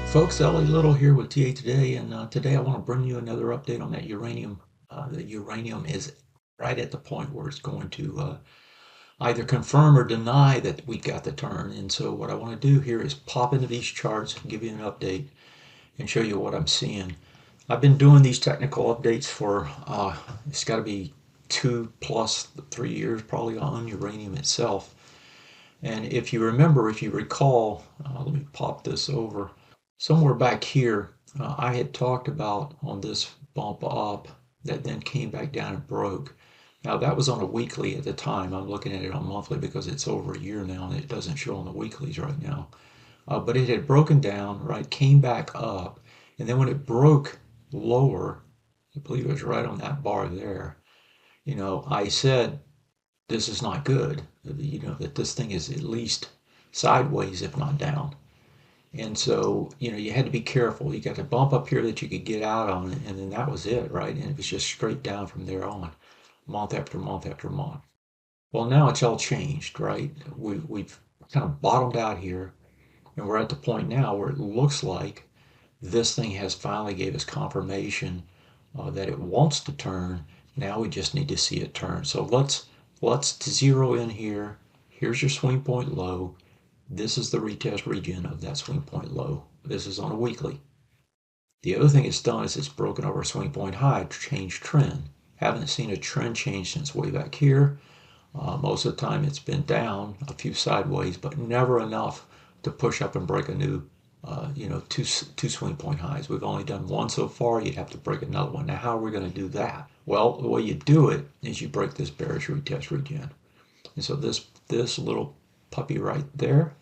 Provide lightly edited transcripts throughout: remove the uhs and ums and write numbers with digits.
Folks, Ellie Little here with TA Today, and today I want to bring you another update on that uranium. The uranium is right at the point where it's going to either confirm or deny that we got the turn. And so what I want to do here is pop into these charts, give you an update, and show you what I'm seeing. I've been doing these technical updates for, it's got to be 2 plus 3 years probably on uranium itself. And if you remember, if you recall, let me pop this over. Somewhere back here, I had talked about on this bump up that then came back down and broke. Now that was on a weekly at the time. I'm looking at it on monthly because it's over a year now and it doesn't show on the weeklies right now. But it had broken down, right, came back up, and then when it broke lower, I believe it was right on that bar there, I said, this is not good, that this thing is at least sideways, if not down. And so, you had to be careful. You got to bump up here that you could get out on, and then that was it, right? And it was just straight down from there on, month after month after month. Well, now it's all changed, right? We've kind of bottomed out here, and we're at the point now where it looks like this thing has finally gave us confirmation that it wants to turn. Now we just need to see it turn. So let's zero in here. Here's your swing point low. This is the retest region of that swing point low. This is on a weekly. The other thing it's done is it's broken over a swing point high, changed trend. Haven't seen a trend change since way back here. Most of the time it's been down, a few sideways, but never enough to push up and break a new, two swing point highs. We've only done one so far. You'd have to break another one. Now, how are we going to do that? Well, the way you do it is you break this bearish retest region. And so this little puppy right there,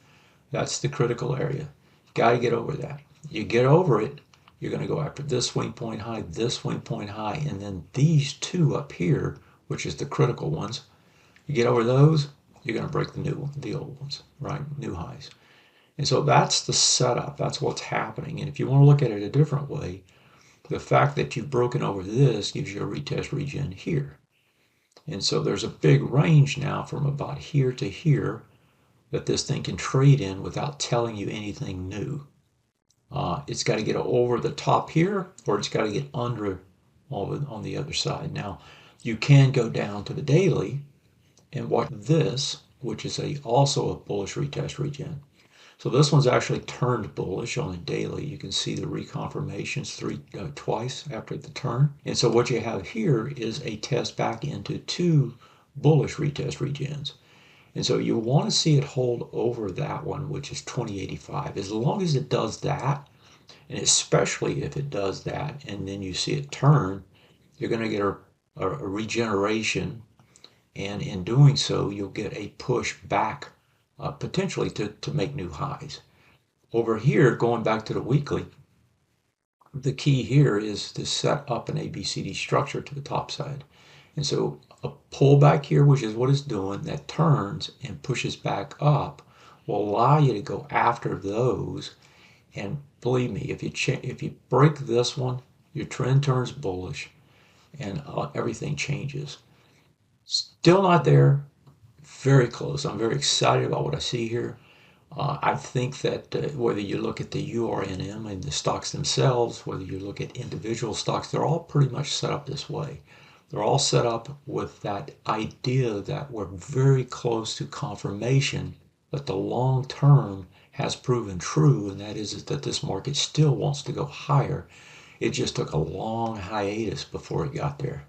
that's the critical area. Got to get over that. You get over it, you're going to go after this swing point high, and then these two up here, which is the critical ones. You get over those, you're going to break the old ones, right? New highs. And so that's the setup. That's what's happening. And if you want to look at it a different way, the fact that you've broken over this gives you a retest region here. And so there's a big range now from about here to here that this thing can trade in without telling you anything new. It's got to get over the top here, or it's got to get under on the other side. Now, you can go down to the daily and watch this, which is also a bullish retest region. So this one's actually turned bullish on the daily. You can see the reconfirmations twice after the turn. And so what you have here is a test back into two bullish retest regions. And so you want to see it hold over that one, which is 2085. As long as it does that, and especially if it does that, and then you see it turn, you're going to get a regeneration. And in doing so, you'll get a push back, potentially to make new highs. Over here, going back to the weekly, the key here is to set up an ABCD structure to the top side. And so a pullback here, which is what it's doing, that turns and pushes back up, will allow you to go after those. And believe me, if you break this one, your trend turns bullish and everything changes. Still not there, very close. I'm very excited about what I see here. I think that whether you look at the URNM and the stocks themselves, whether you look at individual stocks, they're all pretty much set up this way. They're all set up with that idea that we're very close to confirmation that the long term has proven true, and that is that this market still wants to go higher. It just took a long hiatus before it got there.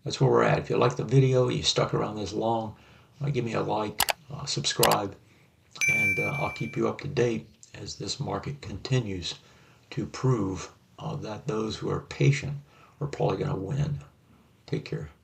That's where we're at. If you like the video, you stuck around this long, give me a like, subscribe, and I'll keep you up to date as this market continues to prove that those who are patient are probably going to win. Take care.